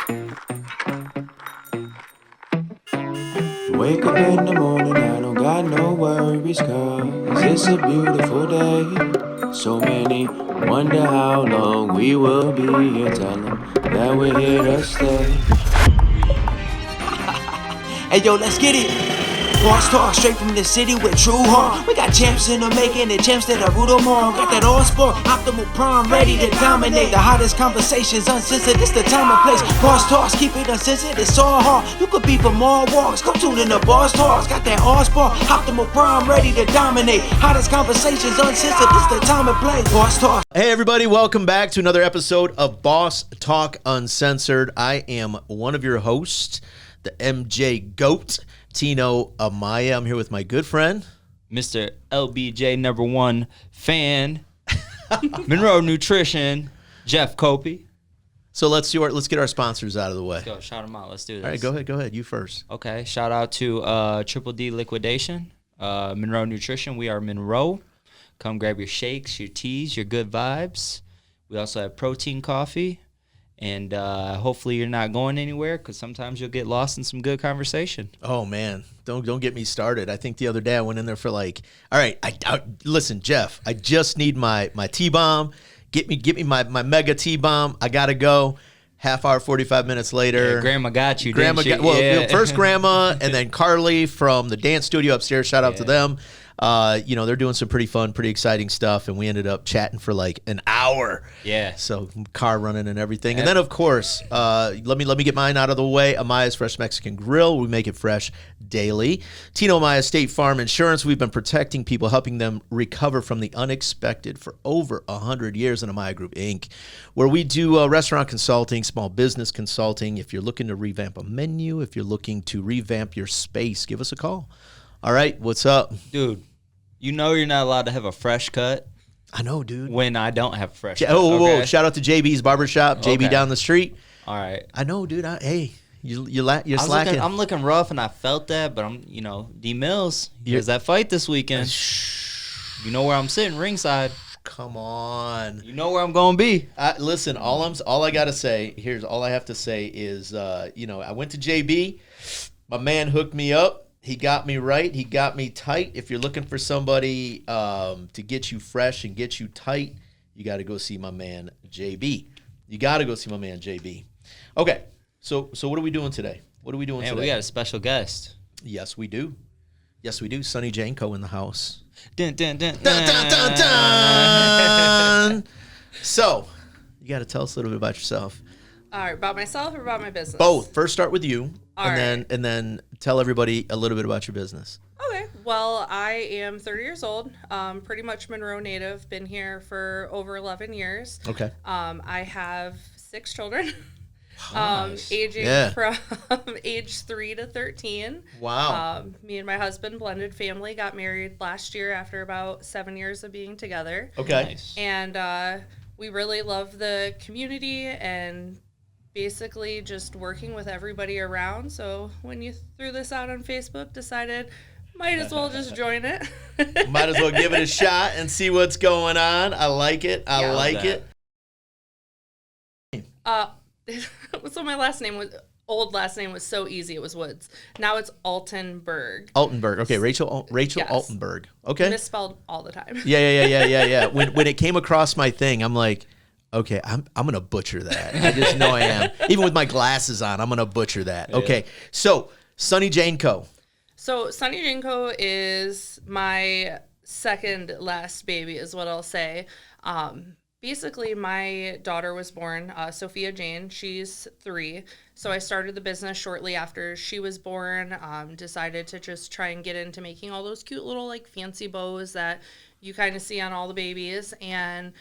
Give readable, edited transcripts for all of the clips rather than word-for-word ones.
Wake up in the morning, I don't got no worries, cause it's a beautiful day. So many wonder how long we will be here. Tell them that we're here to stay. Hey yo, let's get it. Boss Talk straight from the city with true heart. We got champs in the making and champs that are root them on. Got that all sport, optimal prime, ready to dominate. The hottest conversations uncensored, this the time and place. Boss Talks, keep it uncensored, it's all hard. You could be from all walks, come tune in to Boss Talks. Got that all sport, optimal prime, ready to dominate. Hottest conversations uncensored, this the time and place. Boss Talks. Hey everybody, welcome back to another episode of Boss Talk Uncensored. I am one of your hosts, the MJ GOAT, Tino Amaya. I'm here with my good friend, Mr. LBJ number one fan, Monroe Nutrition, Jeff Copi. So let's get our sponsors out of the way. Let's go, shout them out. Let's do this. All right, go ahead. You first. Okay, shout out to Triple D Liquidation, Monroe Nutrition. We are Monroe. Come grab your shakes, your teas, your good vibes. We also have protein coffee. And hopefully you're not going anywhere because sometimes you'll get lost in some good conversation. Oh man, don't get me started. I think the other day I went in there for like, all right, listen, Jeff, I just need my T-bomb. Get me my mega T-bomb. I gotta go. Half hour, 45 minutes later. Yeah, Grandma got you. Grandma didn't she? got, well, Yeah. first Grandma and then Carly from the dance studio upstairs. Shout out to them. They're doing some pretty fun, pretty exciting stuff, and we ended up chatting for like an hour. Yeah. So car running and everything. And then of course, let me get mine out of the way. Amaya's Fresh Mexican Grill. We make it fresh daily. Tino Amaya State Farm Insurance. We've been protecting people, helping them recover from the unexpected for over 100 years in Amaya Group Inc., where we do restaurant consulting, small business consulting. If you're looking to revamp a menu, if you're looking to revamp your space, give us a call. All right, what's up? Dude, you know you're not allowed to have a fresh cut I know, dude. when I don't have a fresh cut. Whoa, shout out to JB's Barbershop, JB Okay. down the street. All right. I know, dude. You're slacking. I'm looking rough, and I felt that, but D Mills. Here's that fight this weekend. You know where I'm sitting, ringside. Come on. You know where I'm going to be. Listen, all I got to say, all I have to say is, I went to JB. My man hooked me up. He got me right. He got me tight. If you're looking for somebody to get you fresh and get you tight, you got to go see my man JB. Okay, so what are we doing today? Man, we got a special guest. Yes, we do. Sonny Janko in the house. Dun, dun, dun, Dun, dun, dun, dun. So, you got to tell us a little bit about yourself. All right, about myself or about my business? Both. First, start with you, All and then tell everybody a little bit about your business. Okay. Well, I am 30 years old. Pretty much Monroe native. Been here for over 11 years. Okay. I have 6 children. Nice. Aging Yeah. from age 3 to 13. Wow. Me and my husband, blended family, got married last year after about 7 years of being together. Okay. Nice. And we really love the community and basically just working with everybody around. So when you threw this out on Facebook, decided might as well just join it. Might as well give it a shot and see what's going on. I like it. I Yeah. like it. So my old last name was so easy. It was Woods. Now it's Altenburg. Altenburg. Okay, Racheal Yes. Altenburg. Okay. Misspelled all the time. Yeah. When it came across my thing, I'm like, okay, I'm gonna butcher that. I just know I am. Even with my glasses on, I'm gonna butcher that. Yeah. Okay. So Sonny Janko. So Sonny Janko is my second last baby, is what I'll say. Basically, my daughter was born, Sophia Jane. She's 3. So I started the business shortly after she was born. Decided to just try and get into making all those cute little like fancy bows that you kind of see on all the babies. And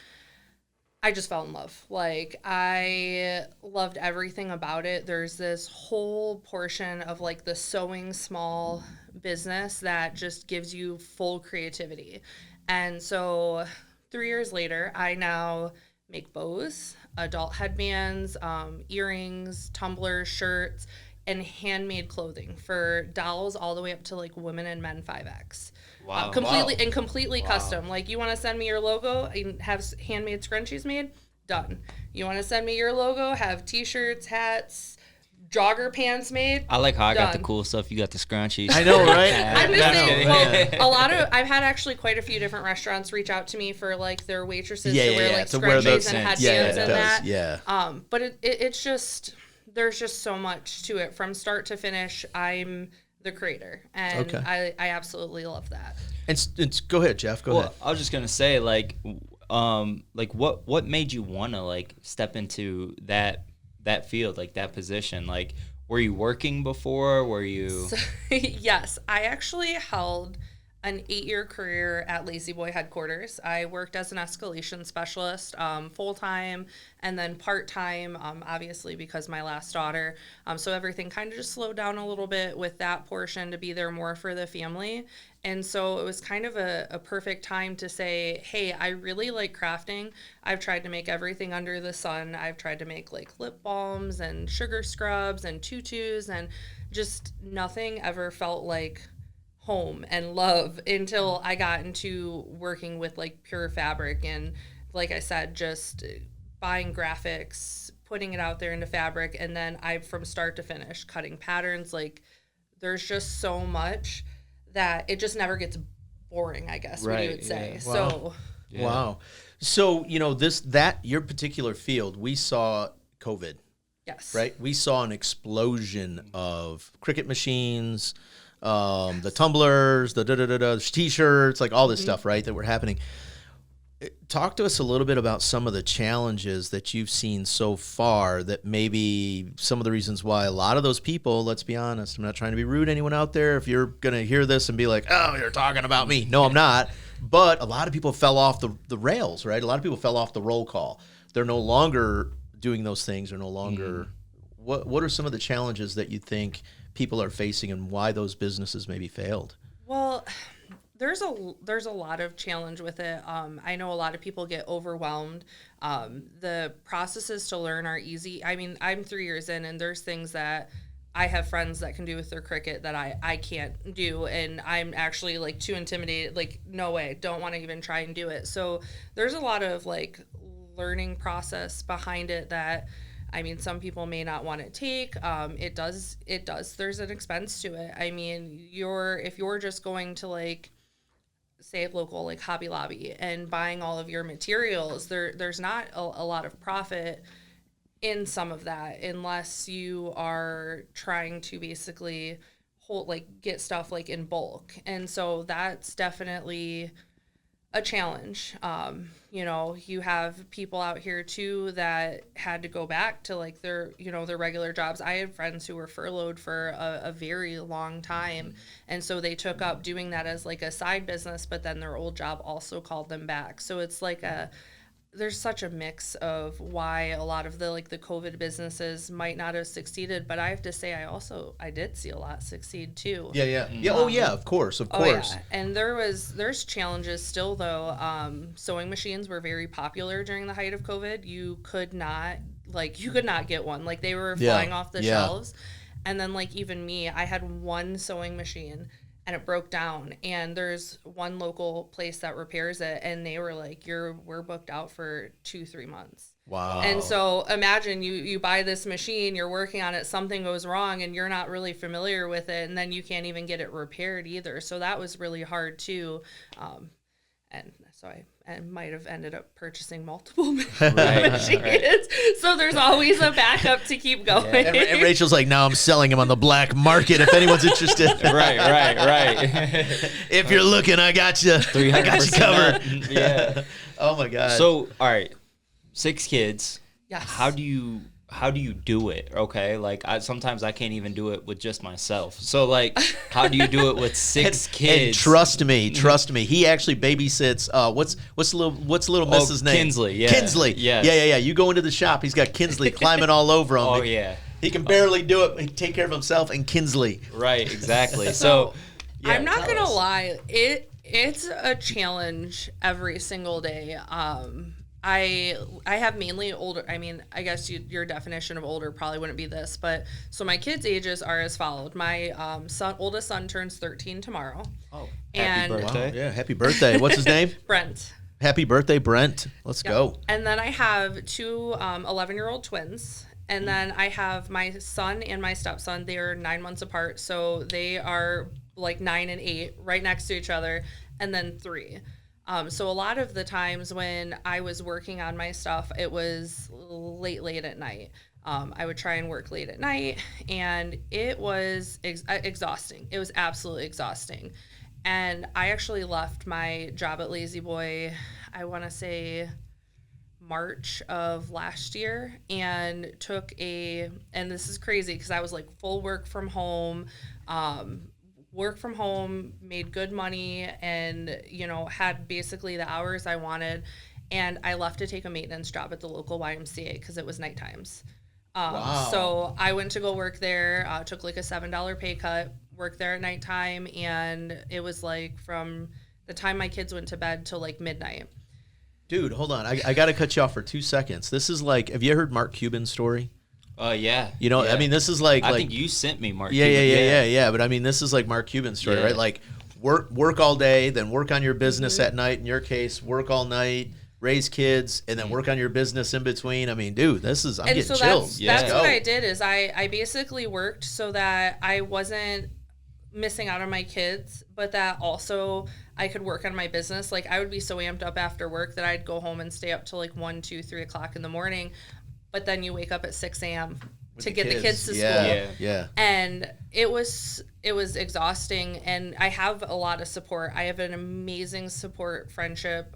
I just fell in love. Like, I loved everything about it. There's this whole portion of like the sewing small business that just gives you full creativity. And so 3 years later, I now make bows, adult headbands, earrings, tumblers, shirts, and handmade clothing for dolls all the way up to like women and men 5X. Completely custom. Like, you want to send me your logo and have handmade scrunchies made? done. You want to send me your logo? Have t-shirts, hats, jogger pants made. I like how I got the Done. cool stuff. You got the scrunchies. I know, right? I'm just I know, saying, right? well, I've had actually quite a few different restaurants reach out to me for like their waitresses Yeah, to yeah, wear yeah, like to wear scrunchies those and things. headbands Yeah, and it that. does, yeah. But it's just, there's just so much to it from start to finish. I'm the creator, and Okay. I absolutely love that. And go ahead, Jeff. Go ahead. I was just gonna say, like what made you wanna like step into that field, like that position? Like, were you working before? Were you? Yes, I actually held an 8-year career at Lazy Boy headquarters. I worked as an escalation specialist, full-time and then part-time, obviously because my last daughter. So everything kind of just slowed down a little bit with that portion to be there more for the family. And so it was kind of a perfect time to say, hey, I really like crafting. I've tried to make everything under the sun. I've tried to make like lip balms and sugar scrubs and tutus, and just nothing ever felt like home and love until I got into working with like pure fabric. And like I said, just buying graphics, putting it out there into fabric, and then from start to finish cutting patterns. Like, there's just so much that it just never gets boring, I guess, what you would say. Wow. So Wow. So, your particular field, we saw COVID, yes, right? We saw an explosion of Cricut machines, the tumblers, the t-shirts, like all this stuff, right, that were happening. Talk to us a little bit about some of the challenges that you've seen so far, that maybe some of the reasons why a lot of those people, let's be honest, I'm not trying to be rude to anyone out there. If you're going to hear this and be like, oh, you're talking about me. No, I'm not. But a lot of people fell off the rails, right? A lot of people fell off the roll call. They're no longer doing those things. They're no longer. What are some of the challenges that you think people are facing, and why those businesses maybe failed? well, there's a lot of challenge with it. I know a lot of people get overwhelmed. The processes to learn are easy. I mean, I'm 3 years in, and there's things that I have friends that can do with their Cricut that I can't do, and I'm actually like too intimidated. Like, no way, don't want to even try and do it. So there's a lot of like learning process behind it that, I mean, some people may not want to take. It does. There's an expense to it. I mean, if you're just going to like, say, local like Hobby Lobby and buying all of your materials, there's not a lot of profit in some of that, unless you are trying to basically get stuff like in bulk. And so that's definitely a challenge. You have people out here too that had to go back to like their regular jobs. I had friends who were furloughed for a very long time. And so they took up doing that as like a side business, but then their old job also called them back. So it's like there's such a mix of why a lot of the COVID businesses might not have succeeded. But I have to say, I did see a lot succeed too. Yeah. Oh yeah, of course. Yeah. And there's challenges still though. Sewing machines were very popular during the height of COVID. You could not get one. Like, they were flying off the shelves. And then even me, I had one sewing machine and it broke down, and there's one local place that repairs it, and they were like, we're booked out for 2-3 months. Wow. And so imagine you buy this machine, you're working on it, something goes wrong, and you're not really familiar with it, and then you can't even get it repaired either. So that was really hard too. And so I might have ended up purchasing multiple machines. Right. So there's always a backup to keep going. Yeah. And Rachel's like, now I'm selling them on the black market if anyone's interested. Right. If you're looking, I got you. I got you covered. Yeah. Oh my God. So, all right, 6 kids. Yes. How do you do it? Okay, sometimes I can't even do it with just myself. So how do you do it with 6 kids? And trust me, he actually babysits. What's little Mrs. name? Kinsley. Yeah. Kinsley. Yes. Yeah. You go into the shop, he's got Kinsley climbing all over him. Oh yeah. He can barely do it. He can take care of himself and Kinsley. Right. Exactly. So yeah, I'm not gonna lie, it's a challenge every single day. I have mainly older. I mean, I guess your definition of older probably wouldn't be this, but so my kids' ages are as followed. My oldest son turns 13 tomorrow. Oh, and happy birthday! Wow. Yeah, happy birthday. What's his name? Brent. Happy birthday, Brent. Let's go. And then I have two 11-year-old twins. And then I have my son and my stepson. They are 9 months apart. So they are like 9 and 8 right next to each other. And then 3. So a lot of the times when I was working on my stuff, it was late at night. I would try and work late at night, and it was exhausting. It was absolutely exhausting. And I actually left my job at Lazy Boy, I want to say March of last year, and and this is crazy because I was like full work from home, made good money, and, had basically the hours I wanted. And I left to take a maintenance job at the local YMCA because it was night times. Wow. So I went to go work there, took like a $7 pay cut, worked there at nighttime, and it was like from the time my kids went to bed till like midnight. Dude, hold on. I got to cut you off for 2 seconds. This is like, have you heard Mark Cuban's story? Yeah. Yeah. I mean, this is like... I think you sent me Mark Cuban. Cuban. Yeah. But I mean, this is like Mark Cuban's story, right? Like work all day, then work on your business at night. In your case, work all night, raise kids, and then work on your business in between. I mean, dude, I'm getting chills. That's what I did is I basically worked so that I wasn't missing out on my kids, but that also I could work on my business. Like, I would be so amped up after work that I'd go home and stay up till like 1, 2, 3 o'clock in the morning. But then you wake up at 6 a.m. to get the kids to school. Yeah. And it was exhausting, and I have a lot of support. I have an amazing support friendship.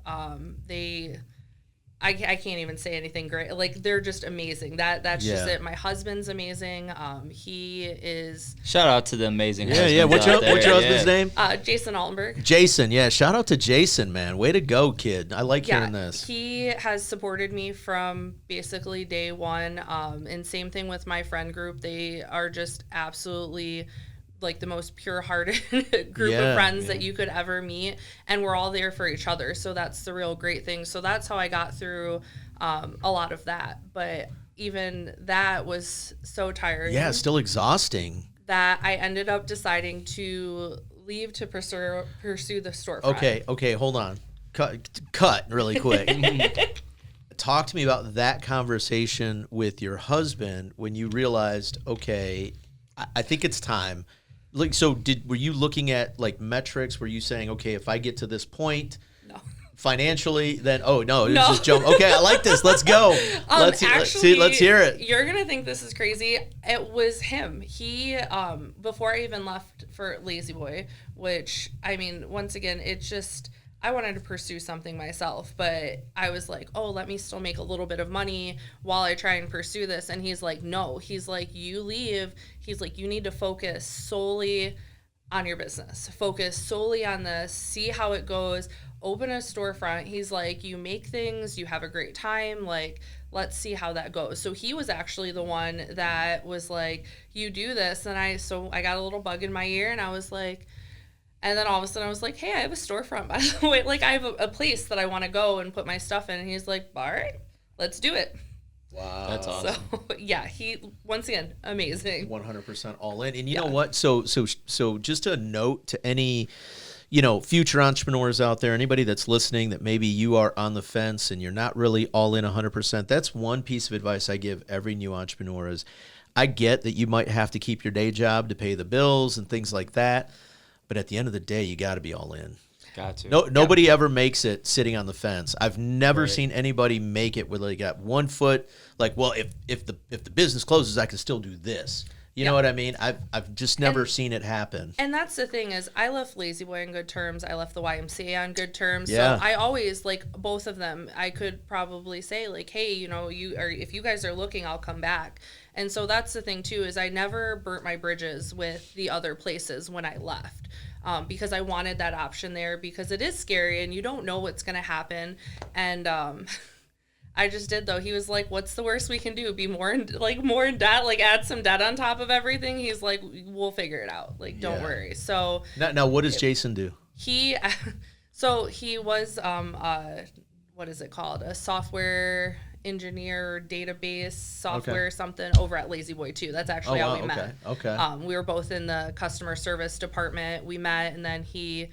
I can't even say anything great. Like, they're just amazing. That's just it. My husband's amazing. He is... Shout out to the amazing husbands. Yeah. What's your husband's name? Jason Altenburg. Jason, yeah. Shout out to Jason, man. Way to go, kid. I like hearing this. He has supported me from basically day one. And same thing with my friend group. They are just absolutely... like the most pure-hearted group of friends that you could ever meet, and we're all there for each other. So that's the real great thing. So that's how I got through a lot of that. But even that was so tiring. Yeah, still exhausting. That I ended up deciding to leave to pursue the storefront. Okay, hold on. Cut really quick. Talk to me about that conversation with your husband when you realized, okay, I think it's time. Like, so were you looking at like metrics? Were you saying, okay, if I get to this point financially, then just jump. Okay, I like this. Let's go. Let's hear it. You're gonna think this is crazy. It was him. He before I even left for Lazy Boy, which, I mean, once again, it's just, I wanted to pursue something myself, but I was like, oh, let me still make a little bit of money while I try and pursue this. And he's like, no. He's like, you leave. He's like, you need to focus solely on your business. Focus solely on this. See how it goes. Open a storefront. He's like, you make things. You have a great time. Like, let's see how that goes. So he was actually the one that was like, you do this. And I got a little bug in my ear, and I was like... And then all of a sudden I was like, hey, I have a storefront, by the way. Like, I have a place that I want to go and put my stuff in. And he's like, all right, let's do it. Wow. That's awesome. So, yeah, he, once again, amazing. 100% all in. And you know what? So just a note to any, future entrepreneurs out there, anybody that's listening that maybe you are on the fence and you're not really all in 100%. That's one piece of advice I give every new entrepreneur is, I get that you might have to keep your day job to pay the bills and things like that. But at the end of the day, you got to be all in. Got to. Nobody ever makes it sitting on the fence. I've never seen anybody make it where they got one foot. Like, well, if the business closes, I can still do this. You know what I mean? I've just never seen it happen. And that's the thing is, I left Lazy Boy on good terms. I left the YMCA on good terms. Yeah. So I always, like, both of them, I could probably say, like, hey, if you guys are looking, I'll come back. And so that's the thing too, is I never burnt my bridges with the other places when I left. Because I wanted that option there, because it is scary and you don't know what's going to happen. And I just did, though. He was like, what's the worst we can do? Be more in debt, like add some debt on top of everything. He's like, we'll figure it out. Like, don't worry. So now what does Jason do? He was, what is it called? A software engineer database software something over at Lazy Boy too. That's actually how we met. Okay. We were both in the customer service department. We met, and then he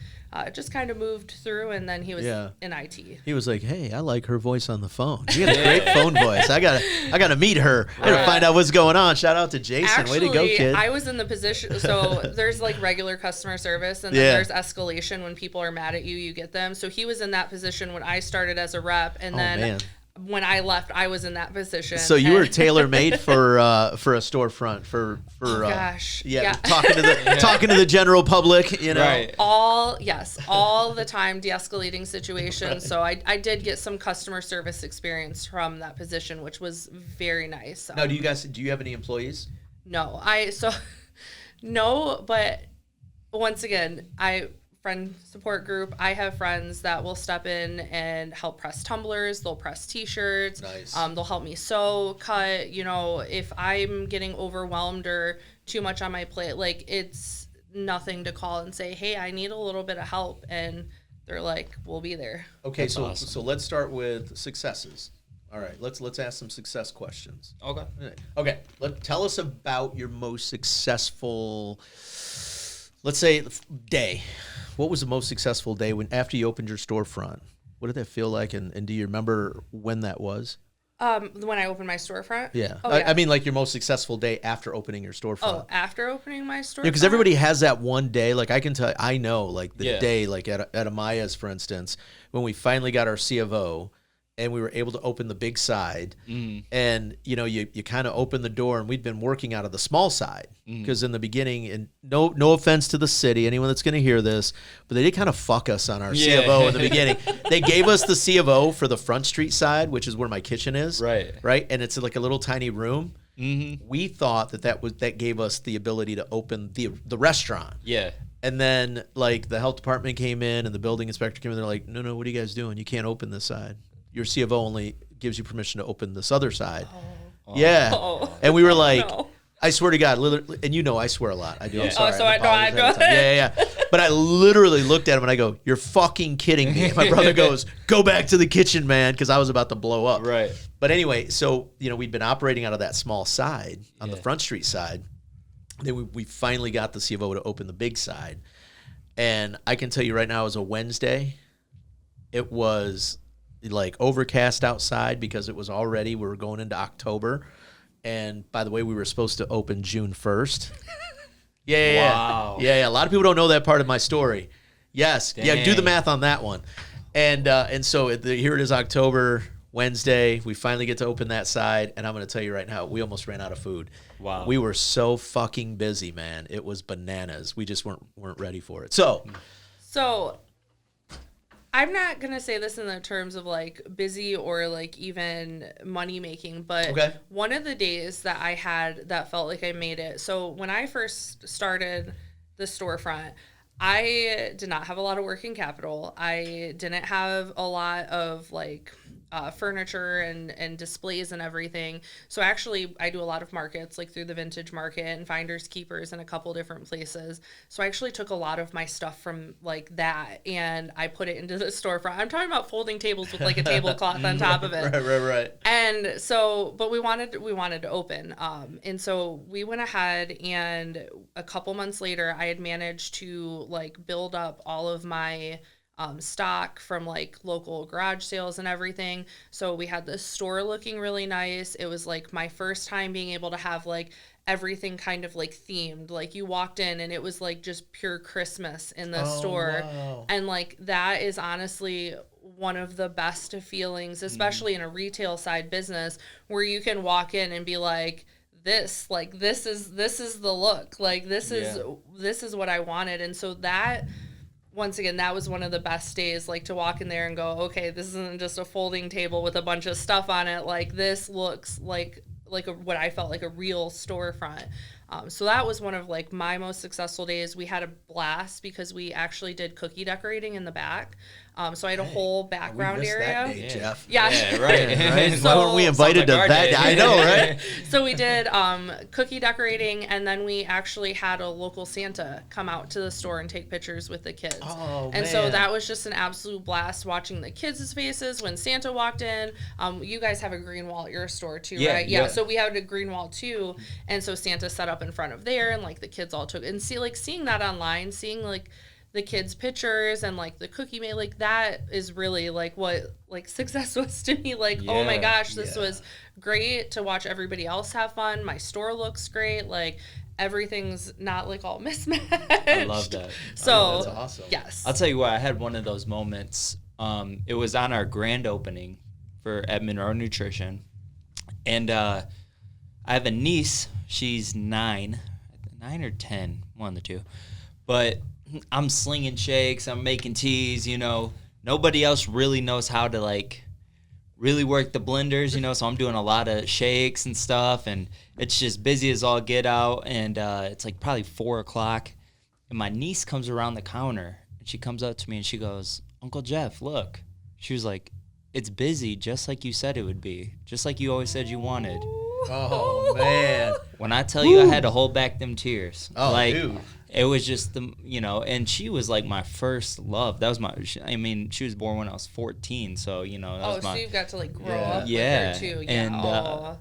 just kind of moved through, and then he was in IT. He was like, "Hey, I like her voice on the phone. She got a great phone voice. I gotta meet her. I gotta find out what's going on." Shout out to Jason. Actually, way to go, kid. I was in the position. So there's like regular customer service, and then there's escalation when people are mad at you. You get them. So he was in that position when I started as a rep, and then when I left, I was in that position. So you were tailor made for a storefront for talking to the general public, you know. Right. All the time de-escalating situations. So I did get some customer service experience from that position, which was very nice. Now, do you have any employees? No. No, but once again, friend support group, I have friends that will step in and help press tumblers. They'll press t-shirts. Nice. They'll help me sew, cut. You know, if I'm getting overwhelmed or too much on my plate, like, it's nothing to call and say, hey, I need a little bit of help, and they're like, we'll be there. Okay, That's so awesome. so let's start with successes. All right, let's ask some success questions. Okay. Tell us about your most successful, let's say, day. What was the most successful day after you opened your storefront? What did that feel like, and do you remember when that was? When I opened my storefront? Yeah. Oh, yeah. I mean, like your most successful day after opening your storefront. Oh, after opening my storefront? Yeah, because everybody has that one day. Like, I can tell, I know, like, the day, like, at Amaya's, for instance, when we finally got our C of O, and we were able to open the big side, and you know, you kind of open the door, and we'd been working out of the small side because in the beginning, and no offense to the city, anyone that's going to hear this, but they did kind of fuck us on our C of O in the beginning. They gave us the C of O for the Front Street side, which is where my kitchen is, right, and it's like a little tiny room. We thought that gave us the ability to open the restaurant. Yeah. And then, like, the health department came in and the building inspector came in. They're like, no, what are you guys doing? You can't open this side. Your C of O only gives you permission to open this other side. And we were like, I swear to God, literally, and you know I swear a lot. I do. I'm sorry. I go ahead. Yeah. But I literally looked at him and I go, you're fucking kidding me. And my brother goes, go back to the kitchen, man, because I was about to blow up. Right. But anyway, so, you know, we'd been operating out of that small side on the Front Street side. Then we finally got the C of O to open the big side. And I can tell you right now, it was a Wednesday. It was like overcast outside because it was we were going into October. And by the way, we were supposed to open June 1st. Wow. Yeah. A lot of people don't know that part of my story. Yes. Dang. Yeah. Do the math on that one. And so here it is, October, Wednesday. We finally get to open that side. And I'm going to tell you right now, we almost ran out of food. Wow. We were so fucking busy, man. It was bananas. We just weren't ready for it. So I'm not going to say this in the terms of like busy or like even money making, but one of the days that I had that felt like I made it. So when I first started the storefront, I did not have a lot of working capital. I didn't have a lot of like furniture and displays and everything. So actually I do a lot of markets, like through the vintage market and finders keepers in a couple different places. So I actually took a lot of my stuff from like that and I put it into the storefront. I'm talking about folding tables with like a tablecloth on top of it. Right. And so, but we wanted to open. And so we went ahead, and a couple months later I had managed to like build up all of my stock from like local garage sales and everything. So we had the store looking really nice. It was like my first time being able to have like everything kind of like themed. Like you walked in and it was like just pure Christmas in the store. Wow. And like that is honestly one of the best feelings, especially in a retail side business, where you can walk in and be like, this is the look. Like this is what I wanted. And so that, once again, that was one of the best days, like to walk in there and go, okay, this isn't just a folding table with a bunch of stuff on it. Like this looks like what I felt like a real storefront. So that was one of like my most successful days. We had a blast because we actually did cookie decorating in the back. So I had a whole background we missed area. that day, Jeff. Yeah. Right. Right? Why weren't we invited to our that? day. I know, right? So we did cookie decorating, and then we actually had a local Santa come out to the store and take pictures with the kids. Oh, and so man. that was just an absolute blast watching the kids' faces when Santa walked in. You guys have a green wall at your store too, right? Yeah. So we had a green wall too, and so Santa set up in front of there, and like the kids all took and seeing that online, seeing like the kids' pictures and like the cookie made, like that is really like what like success was to me. Like, oh my gosh, this was great to watch everybody else have fun. My store looks great. Like everything's not like all mismatched. I love that. So That's awesome. yes. I'll tell you what, I had one of those moments. It was on our grand opening at Monroe Nutrition. And I have a niece. She's 9 or 10, one of the two. But I'm slinging shakes. I'm making teas, you know. Nobody else really knows how to, like, really work the blenders, you know. So I'm doing a lot of shakes and stuff. And it's just busy as all get out. And it's, like, probably 4 o'clock. And my niece comes around the counter. And she comes up to me and she goes, Uncle Jeff, look. She was like, it's busy just like you said it would be. Just like you always said you wanted. Oh, man. When I tell you I had to hold back them tears. Oh, like, dude. It was just and she was like my first love. That was she was born when I was 14, so, that was so you got to like grow Yeah. up with her too. Yeah.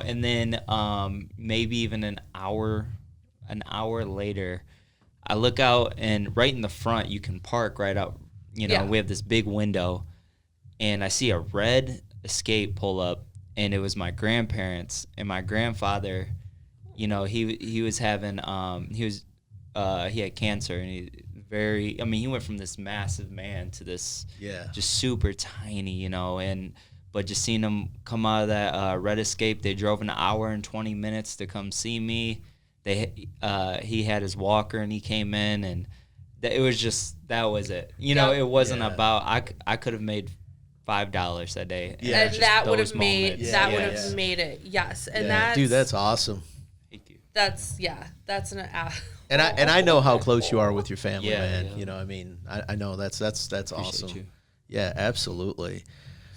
And, and then maybe even an hour later, I look out and right in the front you can park right out, we have this big window and I see a red Escape pull up and it was my grandparents and my grandfather, he was having he had cancer and he went from this massive man to this just super tiny, but just seeing him come out of that red Escape, they drove an hour and 20 minutes to come see me. He had his walker and he came in and that was it. It wasn't about, I could have made $5 that day. Yeah. And that would have made moments. made it. Yes. And that's awesome. Thank you. That's an And I know how close you are with your family, man. Yeah. I know that's awesome. you. Yeah, absolutely.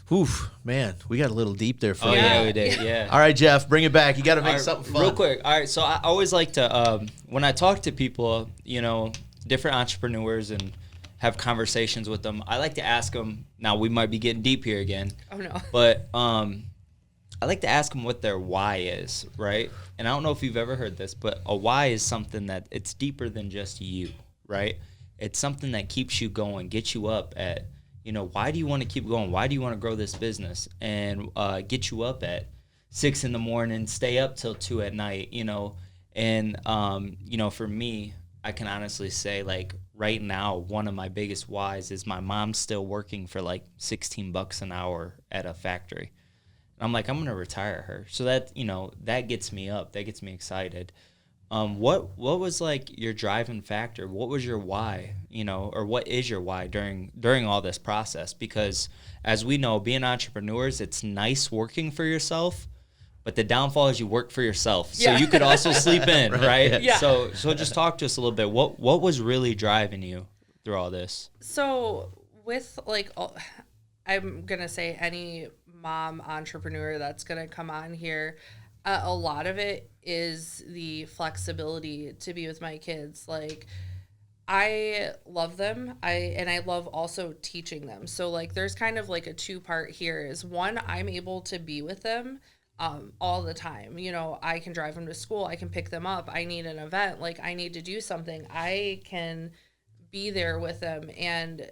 Oof, man, we got a little deep there for Oh, you. yeah, we did. Yeah. All right, Jeff, bring it back. You got to make All right, something fun. real quick. All right, so I always like to, when I talk to people, different entrepreneurs and have conversations with them, I like to ask them, now we might be getting deep here again. Oh, no. But I like to ask them what their why is, right? And I don't know if you've ever heard this, but a why is something that it's deeper than just you, right? It's something that keeps you going, gets you up at, why do you want to keep going? Why do you want to grow this business? And get you up at 6 a.m, stay up till 2 p.m, And, for me, I can honestly say, like, right now, one of my biggest whys is my mom's still working for, like, $16 an hour at a factory. And I'm like, I'm going to retire her. So that, that gets me up. That gets me excited. What was, like, your driving factor? What was your why, or what is your why during all this process? Because, as we know, being entrepreneurs, it's nice working for yourself, but the downfall is you work for yourself. So you could also sleep in, right? Yeah. So just talk to us a little bit. What was really driving you through all this? So with, like, I'm going to say any mom entrepreneur that's going to come on here, a lot of it is the flexibility to be with my kids. Like, I love them. I love also teaching them. So, like, there's kind of like a 2-part here is one, I'm able to be with them all the time. I can drive them to school. I can pick them up. I need an event. Like, I need to do something. I can be there with them. And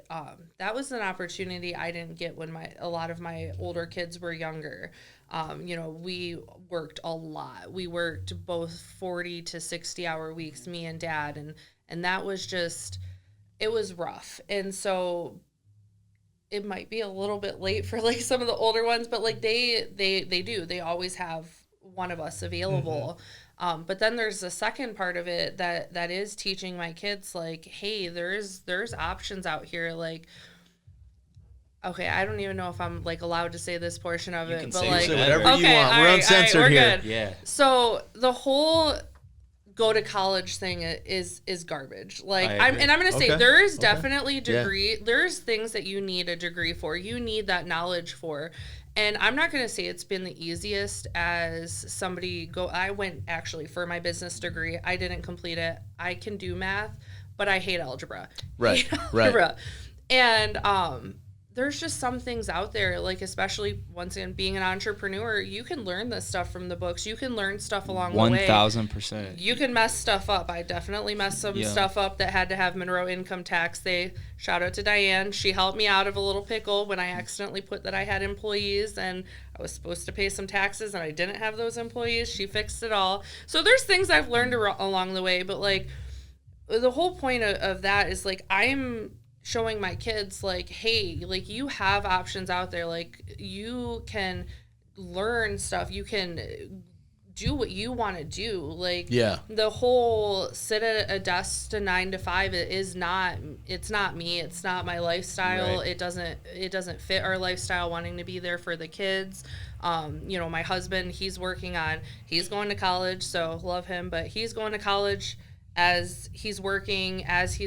that was an opportunity I didn't get when a lot of my older kids were younger. We worked a lot. We worked both 40 to 60-hour weeks, me and Dad, and that was just, it was rough. And so it might be a little bit late for, like, some of the older ones, but, like, they always have one of us available. Mm-hmm. But then there's the second part of it that is teaching my kids, like, hey, there's options out here. Like, okay, I don't even know if I'm, like, allowed to say this portion of it, but, like, whatever you okay, want. We're uncensored we're here. good. Yeah. So the whole go to college thing is garbage. Like I I'm going to say Okay. there is Okay. definitely there's things that you need a degree for. You need that knowledge for. And I'm not going to say it's been the easiest as somebody I went actually for my business degree. I didn't complete it. I can do math, but I hate algebra. Right. Hate algebra. And there's just some things out there, like especially once again being an entrepreneur, you can learn this stuff from the books. You can learn stuff along the way. 1,000%. You can mess stuff up. I definitely messed some stuff up that had to have Monroe income tax. Shout out to Diane. She helped me out of a little pickle when I accidentally put that I had employees and I was supposed to pay some taxes and I didn't have those employees. She fixed it all. So there's things I've learned along the way, but like the whole point of that is like I'm showing my kids like, hey, like you have options out there. Like you can learn stuff. You can do what you want to do. Like the whole sit at a desk to 9 to 5 it's not me. It's not my lifestyle. Right. It doesn't fit our lifestyle wanting to be there for the kids. You know, my husband, he's going to college, so love him, but he's going to college as he's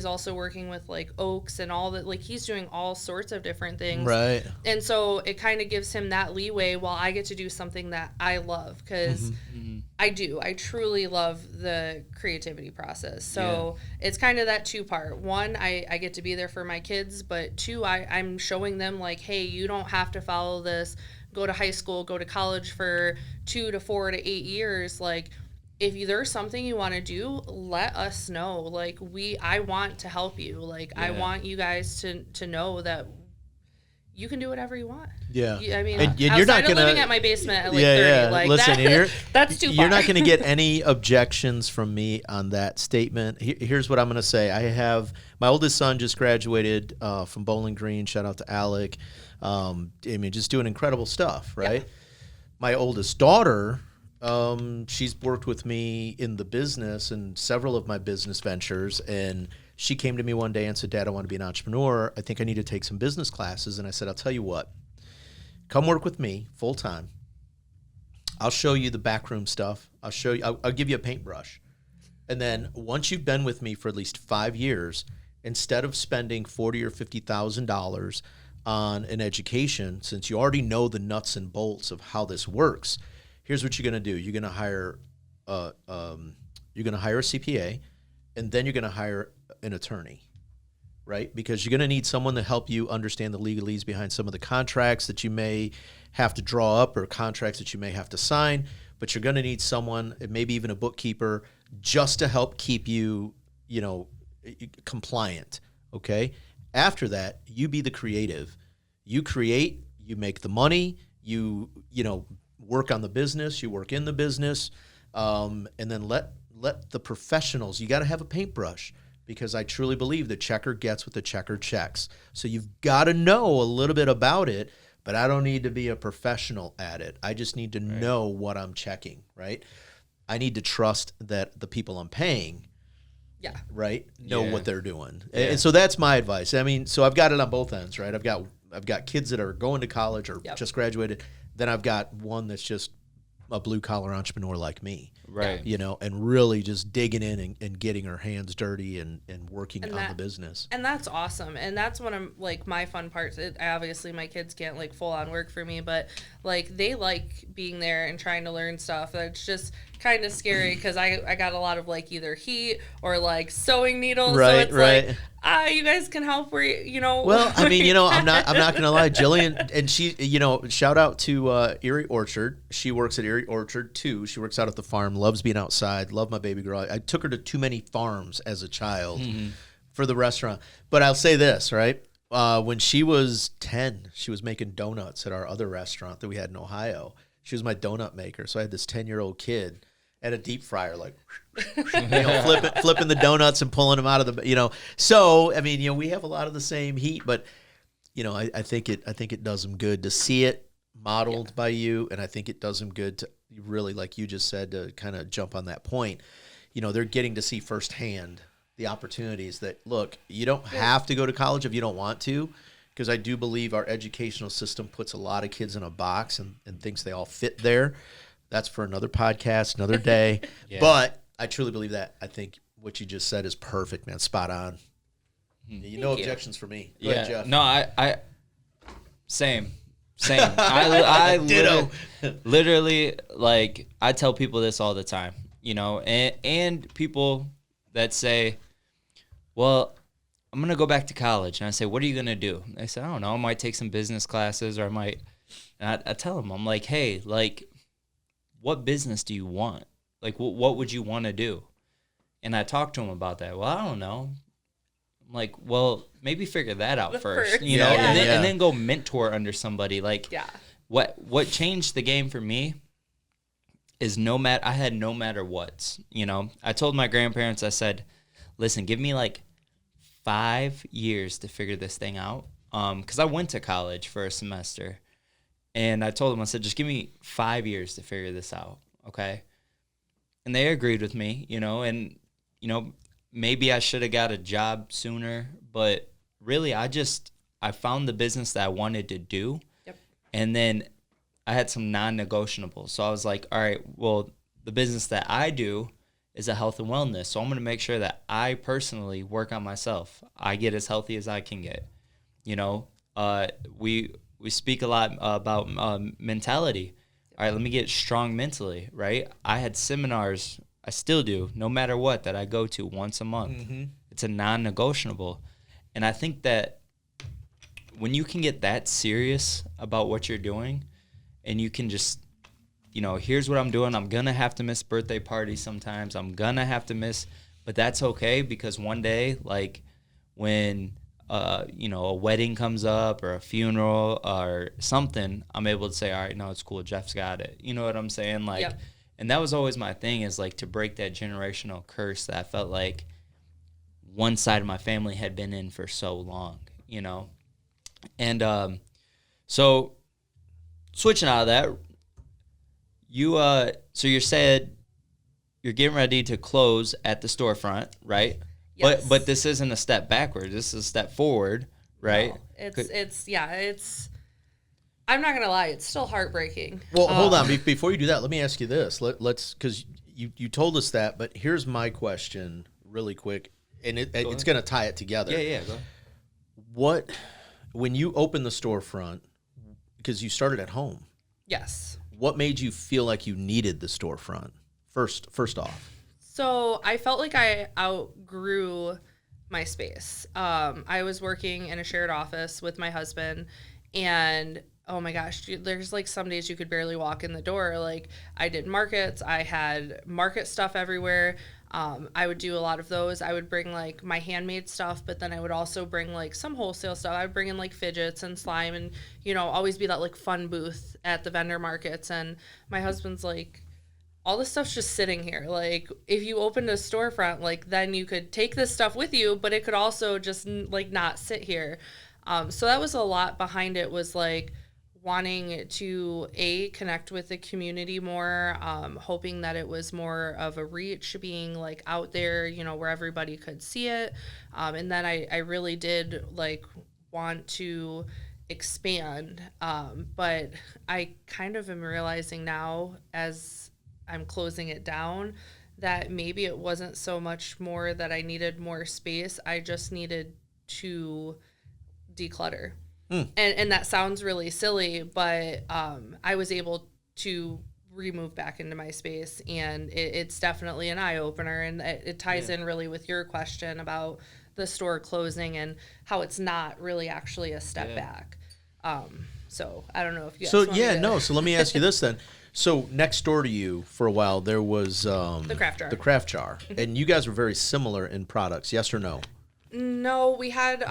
also working with like Oaks and all that, like he's doing all sorts of different things. Right. And so it kind of gives him that leeway while I get to do something that I love because I truly love the creativity process. So it's kind of that two-part. One, I get to be there for my kids, but two, I'm showing them like, hey, you don't have to follow this, go to high school, go to college for 2 to 4 to 8 years. Like, if there's something you want to do, let us know. Like I want to help you. Like I want you guys to know that you can do whatever you want. Yeah. I mean, and you're not gonna living at my basement at like 30. Like listen, that's too far. You're not going to get any objections from me on that statement. Here's what I'm going to say. I have my oldest son just graduated from Bowling Green. Shout out to Alec. I mean, just doing incredible stuff, right? Yeah. My oldest daughter, she's worked with me in the business and several of my business ventures, and she came to me one day and said, Dad, I want to be an entrepreneur. I think I need to take some business classes. And I said, I'll tell you what, come work with me full time. I'll show you the backroom stuff. I'll give you a paintbrush. And then once you've been with me for at least 5 years, instead of spending $40,000 or $50,000 on an education, since you already know the nuts and bolts of how this works, here's what you're going to do. You're going to hire a CPA, and then you're going to hire an attorney, right? Because you're going to need someone to help you understand the legalese behind some of the contracts that you may have to draw up or contracts that you may have to sign. But you're going to need someone, maybe even a bookkeeper, just to help keep you, compliant. Okay. After that, you be the creative. You create. You make the money. You work on the business, you work in the business, and then let the professionals, you got to have a paintbrush, because I truly believe the checker gets what the checker checks. So you've got to know a little bit about it, but I don't need to be a professional at it. I just need to know what I'm checking, right? I need to trust that the people I'm paying know what they're doing. And so that's my advice. I mean, so I've got it on both ends, right? I've got kids that are going to college or just graduated. Then I've got one that's just a blue-collar entrepreneur like me, right? And really just digging in and getting her hands dirty and working on the business. And that's awesome. And that's one of like my fun parts. Obviously, my kids can't like full-on work for me, but like they like being there and trying to learn stuff. It's just kind of scary because I got a lot of like either heat or like sewing needles. Right, so it's like, you guys can help where Well, I mean, I'm not gonna lie, Jillian, and she, shout out to Erie Orchard. She works at Erie Orchard too. She works out at the farm, loves being outside, love my baby girl. I took her to too many farms as a child for the restaurant. But I'll say this, right? When she was 10, she was making donuts at our other restaurant that we had in Ohio. She was my donut maker. So I had this 10-year-old kid at a deep fryer, like, flipping the donuts and pulling them out of the, So, I mean, we have a lot of the same heat, but, I think it does them good to see it modeled by you. And I think it does them good to really, like you just said, to kind of jump on that point. They're getting to see firsthand the opportunities that, look, you don't have to go to college if you don't want to, because I do believe our educational system puts a lot of kids in a box and thinks they all fit there. That's for another podcast, another day. But I truly believe that. I think what you just said is perfect, man. Spot on. No objections for me. Go ahead, Jeff. No, I same. I Ditto. literally, like, I tell people this all the time, you know, and people that say, well, I'm going to go back to college. And I say, what are you going to do? And they say, I don't know. I might take some business classes, or I might, and I tell them, I'm like, hey, like, what business do you want? Like, what would you want to do? And I talk to them about that. Well, I don't know. I'm like, well, maybe figure that out first, you know, and then go mentor under somebody. Like, what changed the game for me is I had no matter what, you know. I told my grandparents, I said, listen, give me like 5 years to figure this thing out. Because I went to college for a semester, and I told them, I said, just give me 5 years to figure this out, okay? And they agreed with me, you know, and, you know, maybe I should have got a job sooner, but really I found the business that I wanted to do. Yep. And then I had some non-negotiables. So I was like, all right, well, the business that I do is a health and wellness. So I'm going to make sure that I personally work on myself. I get as healthy as I can get. You know, we speak a lot about mentality. All right, let me get strong mentally, right? I had seminars, I still do, no matter what, that I go to once a month. Mm-hmm. It's a non-negotiable. And I think that when you can get that serious about what you're doing, and you can just, you know, here's what I'm doing. I'm going to have to miss birthday parties sometimes. I'm going to have to miss, but that's okay, because one day, like when, you know, a wedding comes up or a funeral or something, I'm able to say, all right, no, it's cool. Jeff's got it. You know what I'm saying? Like, yep. And that was always my thing, is like to break that generational curse that I felt like one side of my family had been in for so long, you know? And so switching out of that, so you said you're getting ready to close at the storefront, right? Yes. But this isn't a step backward. This is a step forward, right? No, it's I'm not gonna lie, it's still heartbreaking. Well, hold on. Before you do that, let me ask you this. Let's, because you told us that, but here's my question, really quick, and it's gonna tie it together. Yeah. Go ahead. What, when you opened the storefront, because you started at home? Yes. What made you feel like you needed the storefront? First off. So I felt like I outgrew my space. I was working in a shared office with my husband, and oh my gosh, there's like some days you could barely walk in the door. Like, I did markets. I had market stuff everywhere. I would do a lot of those. I would bring like my handmade stuff, but then I would also bring like some wholesale stuff. I would bring in like fidgets and slime, and, you know, always be that like fun booth at the vendor markets. And my husband's like, all this stuff's just sitting here. Like, if you opened a storefront, like, then you could take this stuff with you, but it could also just like not sit here. So that was a lot behind it, was like wanting to connect with the community more, hoping that it was more of a reach, being like out there, you know, where everybody could see it. And then I really did like want to expand. But I kind of am realizing now, as I'm closing it down, that maybe it wasn't so much more that I needed more space. I just needed to declutter. And that sounds really silly, but I was able to remove back into my space, and it's definitely an eye-opener, and it ties in really with your question about the store closing and how it's not really actually a step back. So I don't know if you guys want to... So let me ask you this then. So next door to you for a while, there was the craft jar. The craft jar. And you guys were very similar in products, yes or no? No, we had,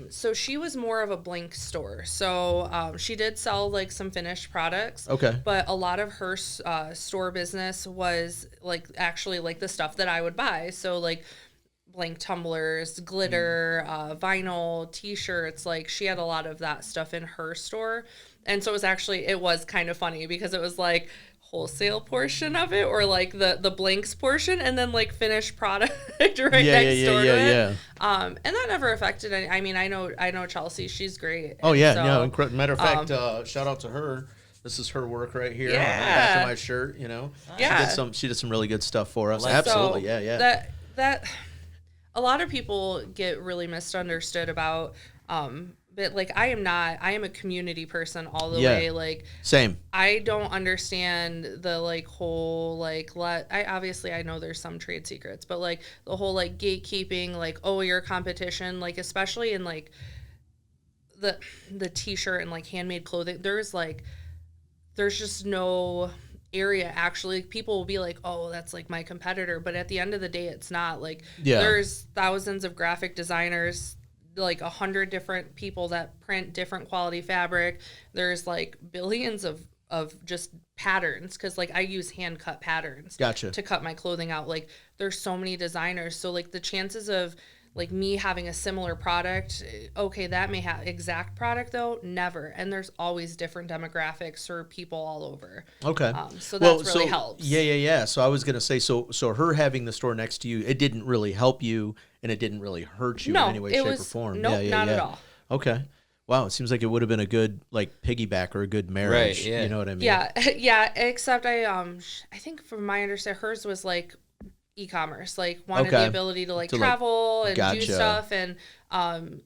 so she was more of a blank store. So she did sell like some finished products. Okay. But a lot of her store business was like actually like the stuff that I would buy. So like blank tumblers, glitter, vinyl, t-shirts. Like, she had a lot of that stuff in her store. And so it was kind of funny, because it was like wholesale portion of it, or like the blanks portion, and then like finished product next door to it. And that never affected any. I mean, I know Chelsea, she's great. Oh yeah, so, matter of fact, shout out to her. This is her work right here. Yeah. On the back of my shirt, you know. Yeah. She did some really good stuff for us. Like Absolutely, So yeah. That a lot of people get really misunderstood about. But like I am a community person all the way. Like Same. I don't understand the like whole like I know there's some trade secrets, but like the whole like gatekeeping, like, oh, you're a competition, like especially in like the t-shirt and like handmade clothing, there's just no area. Actually, people will be like, oh, that's like my competitor, but at the end of the day it's not. Like there's thousands of graphic designers, like 100 different people that print different quality fabric. There's like billions of just patterns, because like I use hand cut patterns to cut my clothing out. Like there's so many designers, so like the chances of like me having a similar product, okay, that may have exact product though, never. And there's always different demographics or people all over. Okay. So that's really helps. Yeah. So I was gonna say, so her having the store next to you, it didn't really help you, and it didn't really hurt you in any way, shape, or form. Nope, not at all. Okay. Wow, it seems like it would have been a good like piggyback or a good marriage. Right, yeah. You know what I mean? Yeah. Except I think from my understanding, hers was like e-commerce, like wanted the ability to like travel and do stuff, and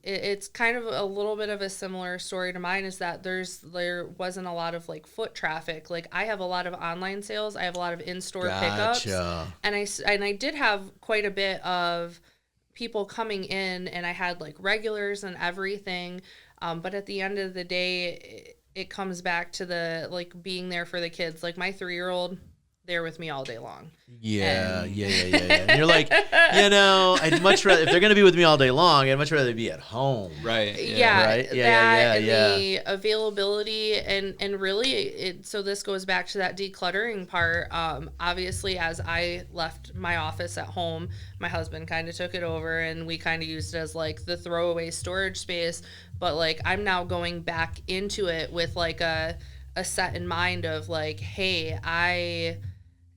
it's kind of a little bit of a similar story to mine, is that there wasn't a lot of like foot traffic. Like I have a lot of online sales, I have a lot of in-store pickups, and I did have quite a bit of people coming in, and I had like regulars and everything, but at the end of the day it comes back to the like being there for the kids. Like my 3-year-old, they're with me all day long. Yeah. And you're like, you know, I'd much rather, if they're going to be with me all day long, I'd much rather be at home. Right. Right? The availability and really, so this goes back to that decluttering part. Obviously, as I left my office at home, my husband kind of took it over, and we kind of used it as like the throwaway storage space. But like, I'm now going back into it with like a set in mind of like, hey, I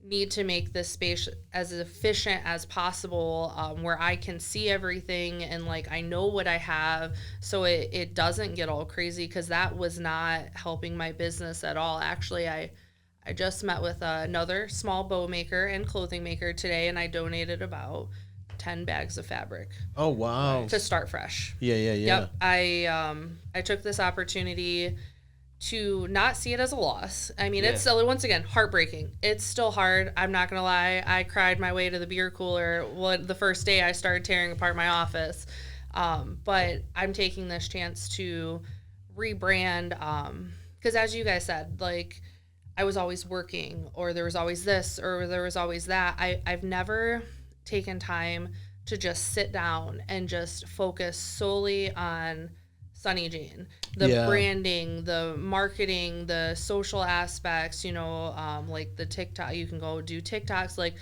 need to make this space as efficient as possible, where I can see everything and like I know what I have, so it doesn't get all crazy, because that was not helping my business at all. Actually, I just met with another small bow maker and clothing maker today, and I donated about 10 bags of fabric. Oh wow! To start fresh. Yeah. Yep. I took this opportunity to not see it as a loss. I mean, it's still, once again, heartbreaking. It's still hard. I'm not going to lie. I cried my way to the beer cooler the first day I started tearing apart my office. But I'm taking this chance to rebrand, because as you guys said, like, I was always working, or there was always this, or there was always that. I've never taken time to just sit down and just focus solely on Sunny Jane, the branding, the marketing, the social aspects, you know, like the TikTok, you can go do TikToks. Like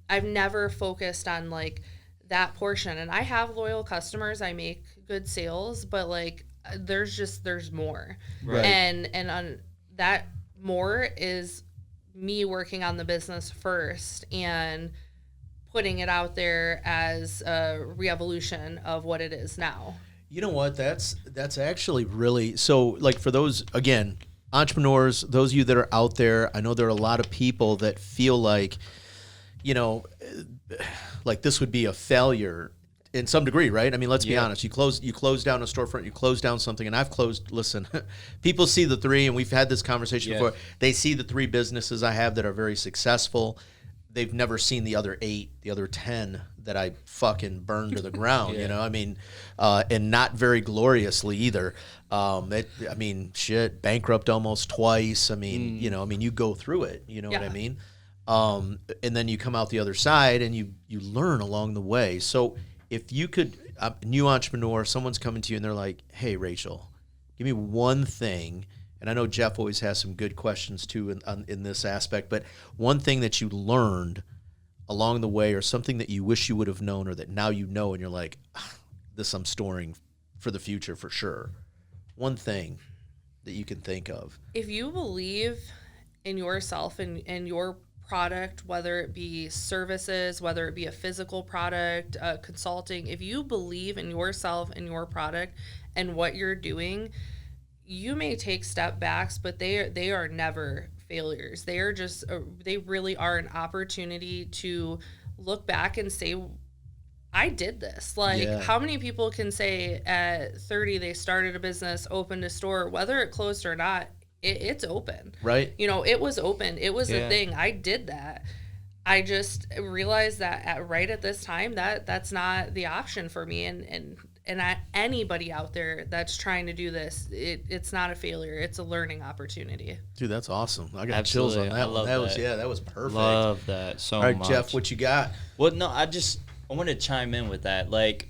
I've never focused on like that portion, and I have loyal customers. I make good sales, but like there's more. Right. And on that more is me working on the business first and putting it out there as a re-evolution of what it is now. You know what? That's actually really, so like for those, again, entrepreneurs, those of you that are out there, I know there are a lot of people that feel like, you know, like this would be a failure in some degree, right? I mean, let's be honest. You close down a storefront, you close down something, and I've closed, listen, people see the 3, and we've had this conversation before. They see the 3 businesses I have that are very successful. They've never seen the other 8, the other 10 that I fucking burned to the ground, you know? I mean, and not very gloriously either. Shit, bankrupt almost twice. I mean, you know, you go through it, you know what I mean? And then you come out the other side, and you learn along the way. So if you could, a new entrepreneur, someone's coming to you and they're like, hey, Racheal, give me one thing. And I know Jeff always has some good questions too in this aspect, but one thing that you learned along the way, or something that you wish you would have known, or that now you know and you're like, this I'm storing for the future for sure. One thing that you can think of. If you believe in yourself and your product, whether it be services, whether it be a physical product, consulting, if you believe in yourself and your product and what you're doing, you may take step backs, but they are never failures. They are just they really are an opportunity to look back and say, I did this. Like, Yeah. how many people can say at 30 they started a business, opened a store, whether it closed or not, it's open. Right. You know, it was open. It was Yeah. a thing. I did that. I just realized that right at this time that's not the option for me, and anybody out there that's trying to do this, it's not a failure. It's a learning opportunity. Dude, that's awesome. I got Absolutely. chills on I that one. love That was that. that was perfect. Love that so All right, much. Jeff, what you got? Well, no, I want to chime in with that. Like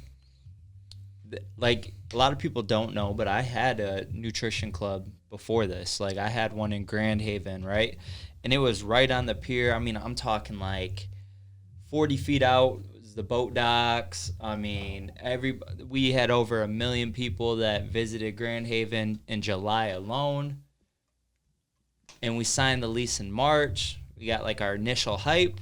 a lot of people don't know, but I had a nutrition club before this. Like, I had one in Grand Haven, right? And it was right on the pier. I mean, I'm talking like 40 feet out was the boat docks. I mean, we had over 1 million people that visited Grand Haven in July alone. And we signed the lease in March. We got like our initial hype.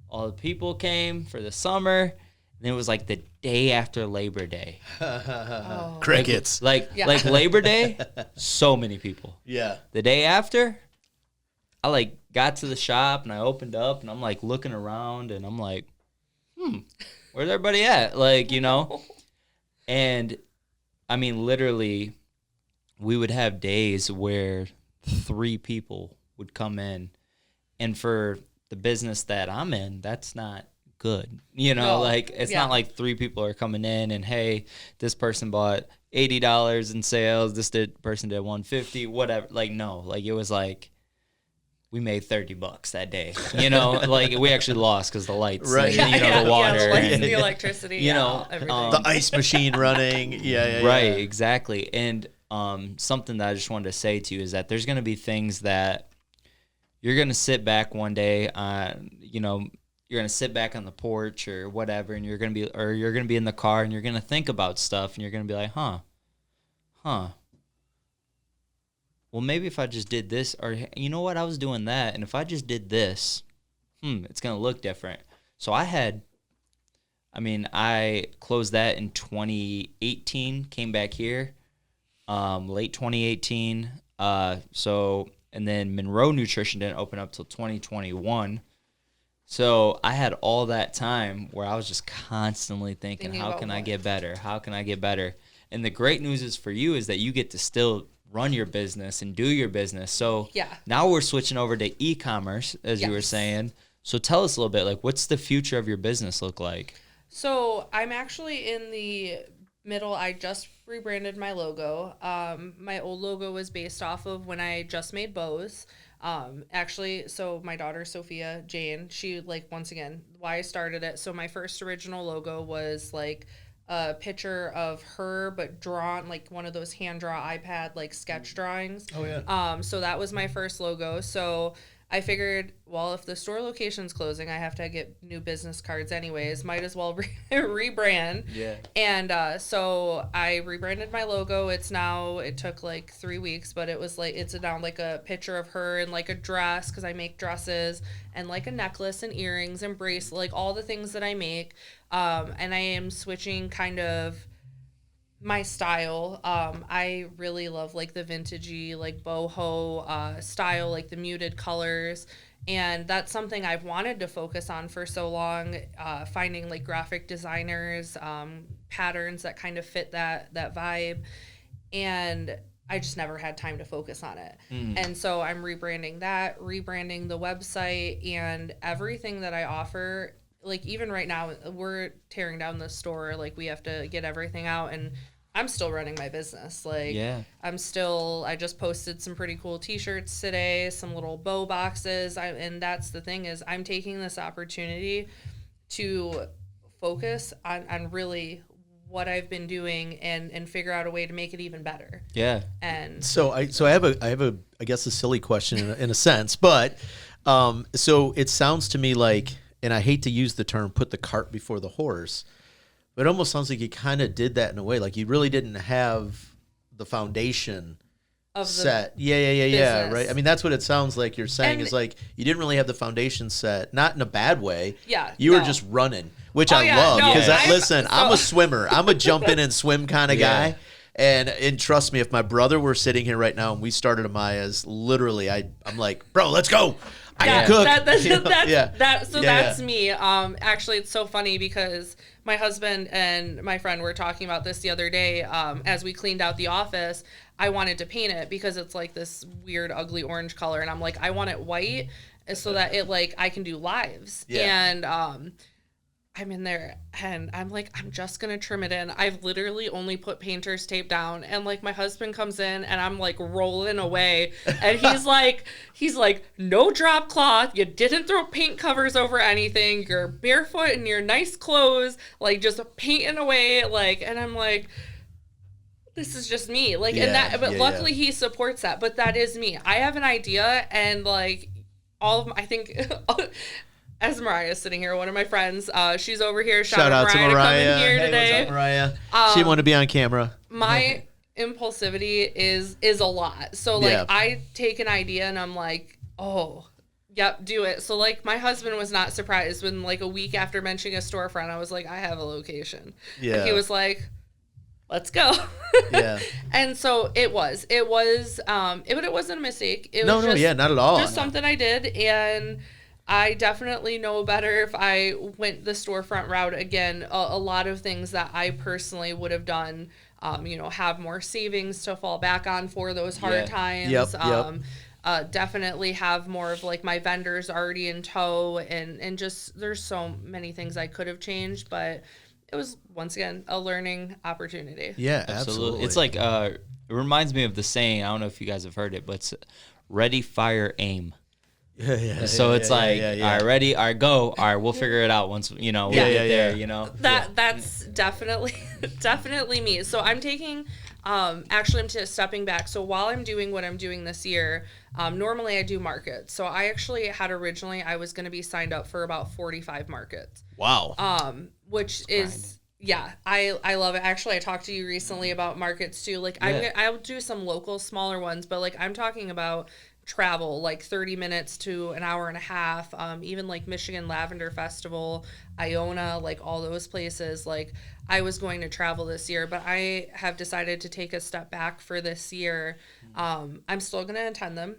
All the people came for the summer. And it was like the day after Labor Day. Oh. Crickets. Like Yeah. like Labor Day, so many people. Yeah. The day after, I like got to the shop and I opened up and I'm like looking around and I'm like, where's everybody at? Like, you know? And I mean, literally, we would have days where 3 people would come in. And for the business that I'm in, that's not good. You know, No. like it's Yeah. not like 3 people are coming in and, hey, this person bought $80 in sales, person did $150, whatever. Like, no, like it was like we made $30 that day. You know, like we actually lost because the lights, Right. and, you know, the water, the lights and, and the electricity, you know, everything. The ice machine running. Yeah. right, exactly. And something that I just wanted to say to you is that there's going to be things that you're going to sit back one day, you know, you're going to sit back on the porch or whatever, and you're going to be in the car and you're going to think about stuff and you're going to be like, huh. Well, maybe if I just did this, or you know what, I was doing that, and if I just did this, it's going to look different. So I closed that in 2018, came back here, late 2018. And then Monroe Nutrition didn't open up till 2021. So I had all that time where I was just constantly thinking, how can I get better? How can I get better? And the great news is for you is that you get to still run your business and do your business. So now we're switching over to e-commerce, as you were saying. So tell us a little bit, like, what's the future of your business look like? So I'm actually in the middle. I just rebranded my logo. My old logo was based off of when I just made bows. Actually, so my daughter, Sophia Jane, she, like, once again, why I started it. So my first original logo was like a picture of her, but drawn like one of those hand draw iPad, like sketch drawings. Oh yeah. So that was my first logo. So I figured, well, if the store location's closing, I have to get new business cards anyways. Might as well rebrand. Yeah. And so I rebranded my logo. It took like 3 weeks, but it's now like a picture of her in like a dress, because I make dresses, and like a necklace and earrings and bracelet, like all the things that I make. And I am switching kind of my style. I really love like the vintagey, like boho style, like the muted colors. And that's something I've wanted to focus on for so long, finding like graphic designers, patterns that kind of fit that vibe. And I just never had time to focus on it. And so I'm rebranding the website, and everything that I offer. Like, even right now, we're tearing down the store. Like, we have to get everything out, and I'm still running my business. Like, I just posted some pretty cool t-shirts today, some little bow boxes. And that's the thing, is I'm taking this opportunity to focus on really what I've been doing and figure out a way to make it even better. Yeah. And So I have a I guess a silly question in a sense, but so it sounds to me like, and I hate to use the term put the cart before the horse, but it almost sounds like you kind of did that in a way. Like, you really didn't have the foundation of the set. Yeah, business. right? I mean, that's what it sounds like you're saying, And- is like you didn't really have the foundation set, not in a bad way. Yeah, You were no. just running, which Oh, I yeah, love, no, because I'm- listen, I'm a swimmer. I'm a jump in and swim kind of Yeah. guy. And trust me, if my brother were sitting here right now and we started Amaya's, literally, I'm like, bro, let's go. I can cook. That's me. Actually, it's so funny because my husband and my friend were talking about this the other day. As we cleaned out the office, I wanted to paint it because it's like this weird, ugly orange color, and I'm like, I want it white so that it like I can do lives. And I'm in there and I'm like, I'm just going to trim it in. I've literally only put painter's tape down, and like my husband comes in and I'm like rolling away and he's like, no drop cloth. You didn't throw paint covers over anything. You're barefoot in your nice clothes, like just painting away. Like, and I'm like, this is just me. Like, and that, but luckily he supports that, but that is me. I have an idea, and like all of my, I think, as Mariah's sitting here, one of my friends, she's over here. Shout out to Mariah to come in here today. What's up, Mariah? She didn't want to be on camera. My impulsivity is a lot. So like I take an idea and I'm like, oh, yep, do it. So like my husband was not surprised when like a week after mentioning a storefront, I was like, I have a location. Yeah. And he was like, let's go. Yeah. And so it was, but it wasn't a mistake. It was not at all. Just something I did, and I definitely know better if I went the storefront route again. A lot of things that I personally would have done, have more savings to fall back on for those hard times. Definitely have more of like my vendors already in tow, and just there's so many things I could have changed, but it was once again a learning opportunity. Yeah, absolutely. It's like it reminds me of the saying. I don't know if you guys have heard it, but it's ready, fire, aim. So it's all right, ready, all right, go, all right, we'll figure it out once we get there. That's definitely me. So I'm taking I'm stepping back. So while I'm doing what I'm doing this year, normally I do markets. So I actually had originally I was going to be signed up for about 45 markets. Wow. Which is I love it. Actually, I talked to you recently about markets too. Like I'll do some local smaller ones, but like I'm talking about travel, like 30 minutes to an hour and a half, even like Michigan Lavender Festival, Iona, like all those places. Like I was going to travel this year, but I have decided to take a step back for this year. I'm still going to attend them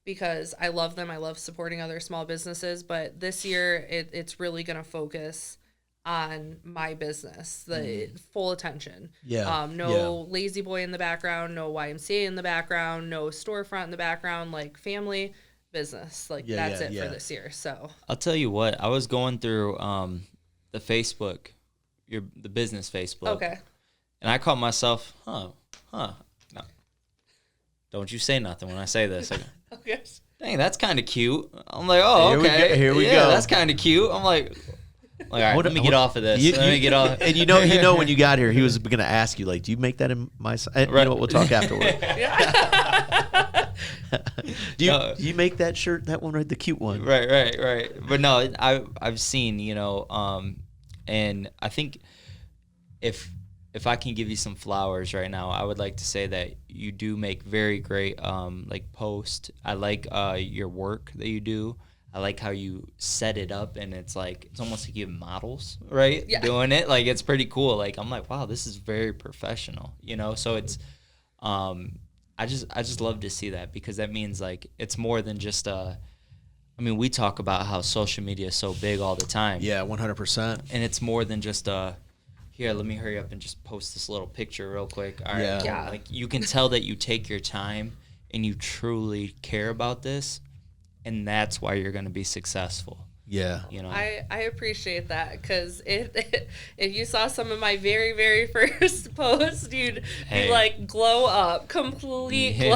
because I love them. I love supporting other small businesses, but this year it's really going to focus on my business, the full attention. No lazy boy in the background, no YMCA in the background, no storefront in the background, like family business. Like that's it for this year. So I'll tell you what, I was going through the Facebook, the business Facebook. Okay. And I caught myself, no. Don't you say nothing when I say this. Okay. Dang, that's kind of cute. I'm like, oh, okay. Here we go. That's kind of cute. I'm like, all right, let me get off of this. Let me get off. And you know, when you got here, he was going to ask you, like, do you make that in my side? Right. You know what? We'll talk afterward. Do you make that shirt, that one, right? The cute one. Right. But no, I've seen, and I think if I can give you some flowers right now, I would like to say that you do make very great like posts. I like your work that you do. I like how you set it up, and it's almost like you have models, right? Yeah. Doing it. Like, it's pretty cool. Like, I'm like, wow, this is very professional, So it's, I just love to see that, because that means like, it's more than just we talk about how social media is so big all the time. Yeah, 100%. And it's more than just here, let me hurry up and just post this little picture real quick. All right. Yeah. Like, you can tell that you take your time and you truly care about this. And that's why you're going to be successful. Yeah. I appreciate that, because if you saw some of my very, very first posts, you'd be like, glow up, complete glow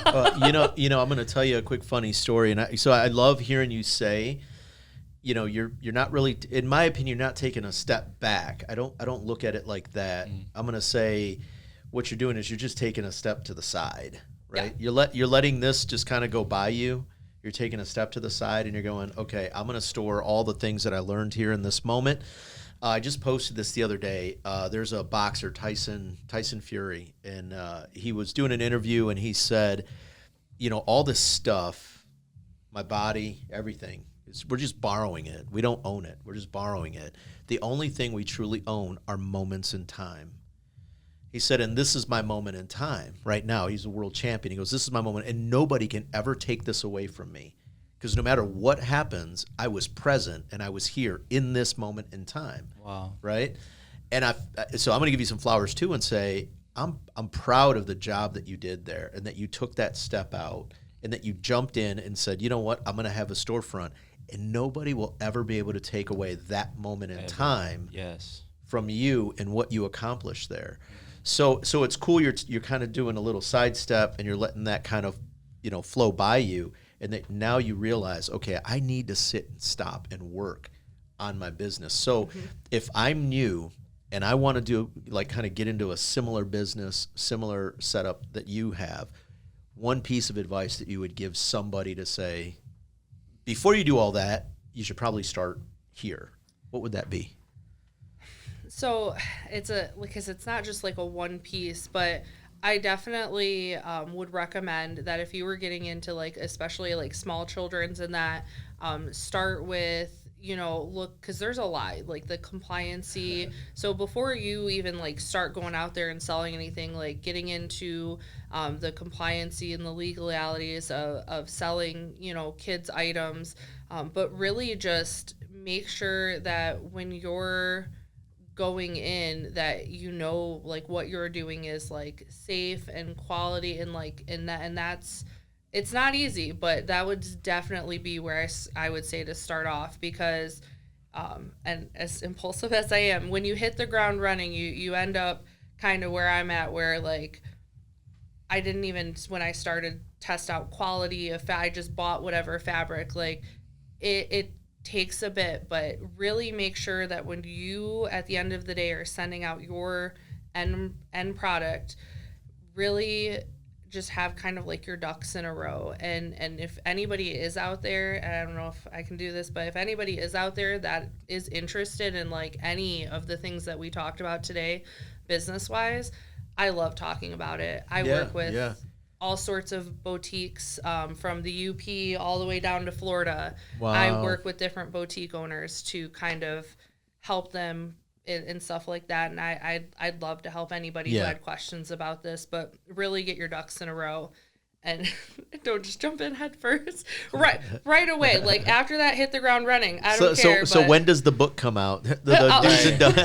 up. I'm going to tell you a quick funny story. And so I love hearing you say, you're not really, in my opinion, you're not taking a step back. I don't look at it like that. I'm going to say what you're doing is you're just taking a step to the side, right? Yeah. You're letting this just kind of go by you. You're taking a step to the side and you're going, okay, I'm going to store all the things that I learned here in this moment. I just posted this the other day. There's a boxer, Tyson Fury, and he was doing an interview, and he said, all this stuff, my body, everything, we're just borrowing it. We don't own it. We're just borrowing it. The only thing we truly own are moments in time. He said, and this is my moment in time right now. He's a world champion. He goes, this is my moment, and nobody can ever take this away from me. Because no matter what happens, I was present and I was here in this moment in time. Wow. Right? And so I'm going to give you some flowers too and say, I'm proud of the job that you did there and that you took that step out and that you jumped in and said, you know what, I'm going to have a storefront. And nobody will ever be able to take away that moment in time from you and what you accomplished there. So it's cool you're kind of doing a little sidestep and you're letting that kind of, flow by you, and that now you realize, okay, I need to sit and stop and work on my business. So if I'm new and I want to do kind of get into a similar business, similar setup that you have, one piece of advice that you would give somebody to say, before you do all that, you should probably start here. What would that be? So because it's not just like a one piece, but I definitely would recommend that if you were getting into especially small children's and that, start with, look, because there's a lot, the compliancy. So before you even start going out there and selling anything, getting into the compliancy and the legalities of selling, kids items, but really just make sure that when you're going in that what you're doing is safe and quality and that's it's not easy, but that would definitely be where I would say to start off, because and as impulsive as I am, when you hit the ground running, you end up kind of where I'm at, where I didn't even, when I started, test out quality if I just bought whatever fabric. It takes a bit, but really make sure that when you at the end of the day are sending out your end product, really just have kind of your ducks in a row. And if anybody is out there, and I don't know if I can do this, but if anybody is out there that is interested in any of the things that we talked about today business wise, I love talking about it. I work with all sorts of boutiques, from the UP all the way down to Florida. Wow. I work with different boutique owners to kind of help them and stuff like that. And I'd love to help anybody who had questions about this, but really get your ducks in a row and don't just jump in head first. Right away. After that, hit the ground running. I don't care. So when does the book come out? The do's and don'ts.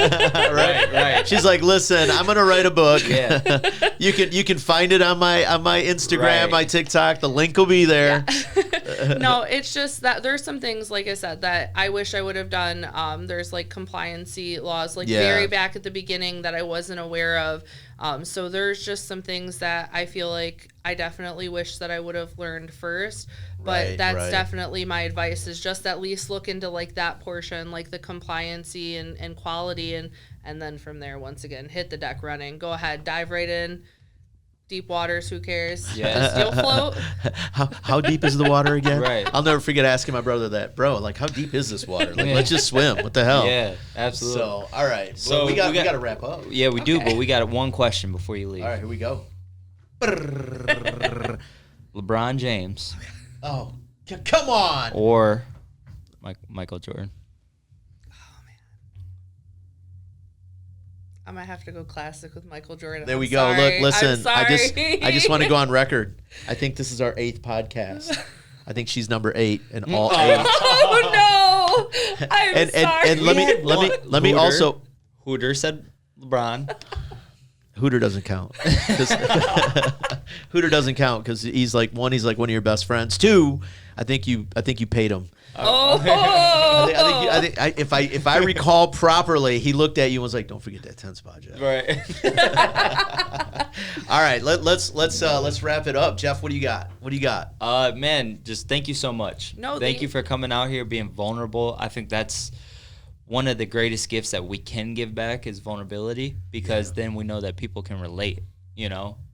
Right. She's like, listen, I'm gonna write a book. Yeah. You can find it on my Instagram, my TikTok. The link will be there. Yeah. No, it's just that there's some things, like I said, that I wish I would have done. There's compliancy laws, very back at the beginning that I wasn't aware of. So there's just some things that I feel like I definitely wish that I would have learned first, but that's definitely my advice, is just at least look into that portion, the compliancy and quality, and then from there, once again, hit the deck running. Go ahead, dive right in. Deep waters, who cares? Yeah. You'll float. How deep is the water again? Right. I'll never forget asking my brother that, bro. How deep is this water? Let's just swim. What the hell? Yeah, absolutely. So, all right. So we got to wrap up. Yeah, we do, but we got one question before you leave. All right, here we go. LeBron James. Oh, come on. Or Michael Jordan. I might have to go classic with Michael Jordan. There we go. Sorry. Look, listen. I'm sorry. I just want to go on record. I think this is our 8th podcast. I think she's number 8 in all 8. Oh no! I'm sorry. And let me also. Hooter said LeBron. Hooter doesn't count. Hooter doesn't count because he's one of your best friends. 2, I think you paid him. Oh. I think if I recall properly, he looked at you and was like, "Don't forget that 10 spot, Jeff." Right. All right, let's wrap it up. Jeff, what do you got? Man, just thank you so much. No, thank you for coming out here, being vulnerable. I think that's one of the greatest gifts that we can give back is vulnerability, because then we know that people can relate.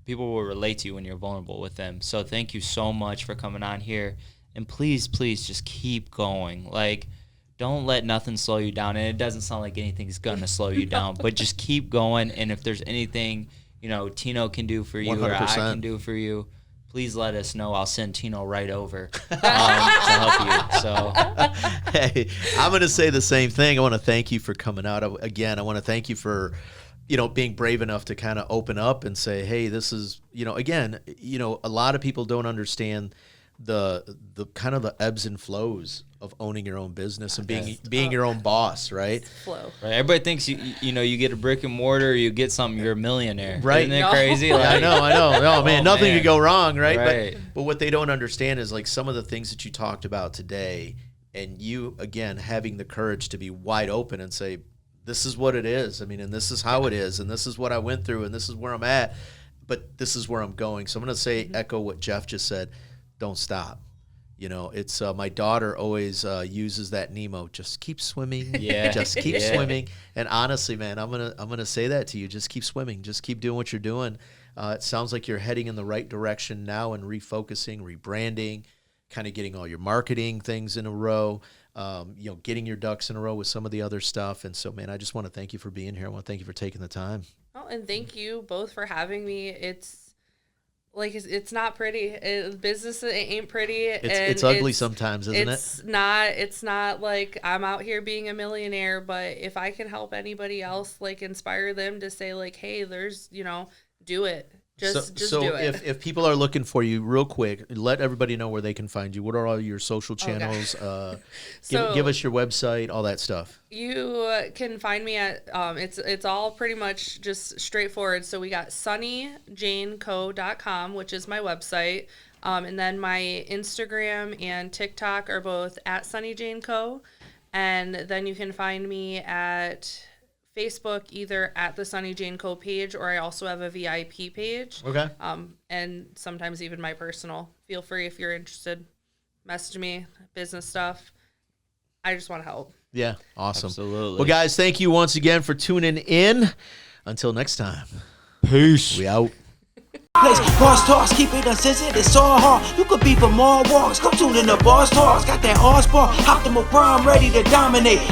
People will relate to you when you're vulnerable with them. So thank you so much for coming on here. And please just keep going. Don't let nothing slow you down. And it doesn't sound like anything's going to slow you down, but just keep going. And if there's anything, Tino can do for you 100%. Or I can do for you, please let us know. I'll send Tino right over to help you. So, hey, I'm going to say the same thing. I want to thank you for coming out. Again, I want to thank you for being brave enough to kind of open up and say, hey, this is, again, a lot of people don't understand the kind of the ebbs and flows of owning your own business and being your own boss, right? Flow. Right. Everybody thinks you get a brick and mortar, you get something, you're a millionaire. Right. Isn't that crazy? Like, I know. No, man, nothing could go wrong, right? Right. But what they don't understand is like some of the things that you talked about today, and you again having the courage to be wide open and say, this is what it is. I mean, and this is how it is, and this is what I went through, and this is where I'm at, but this is where I'm going. So I'm going to say, echo what Jeff just said. Don't stop. It's my daughter always uses that Nemo. Just keep swimming. Yeah. Just keep swimming. And honestly, man, I'm gonna say that to you. Just keep swimming. Just keep doing what you're doing. It sounds like you're heading in the right direction now and refocusing, rebranding, kind of getting all your marketing things in a row. Getting your ducks in a row with some of the other stuff. And so, man, I just want to thank you for being here. I want to thank you for taking the time. Oh, and thank you both for having me. It's not pretty. Business ain't pretty. It's ugly sometimes, isn't it? It's not like I'm out here being a millionaire, but if I can help anybody else, like inspire them to say like, hey, there's, do it. Just do it. If people are looking for you real quick, let everybody know where they can find you. What are all your social channels? Give us your website, all that stuff. You can find me at it's all pretty much just straightforward. So we got sunnyjaneco.com, which is my website. And then my Instagram and TikTok are both at sunnyjaneco. And then you can find me at Facebook, either at the Sunny Jane Co page, or I also have a VIP page. Okay. And sometimes even my personal. Feel free if you're interested. Message me, business stuff. I just want to help. Yeah, awesome. Absolutely. Well, guys, thank you once again for tuning in. Until next time. Peace. We out. Boss Talks, keep it uncensored, it's all hard. You could be for more walks, come tune in to Boss Talks. Got that all sport, optimal prime, ready to dominate.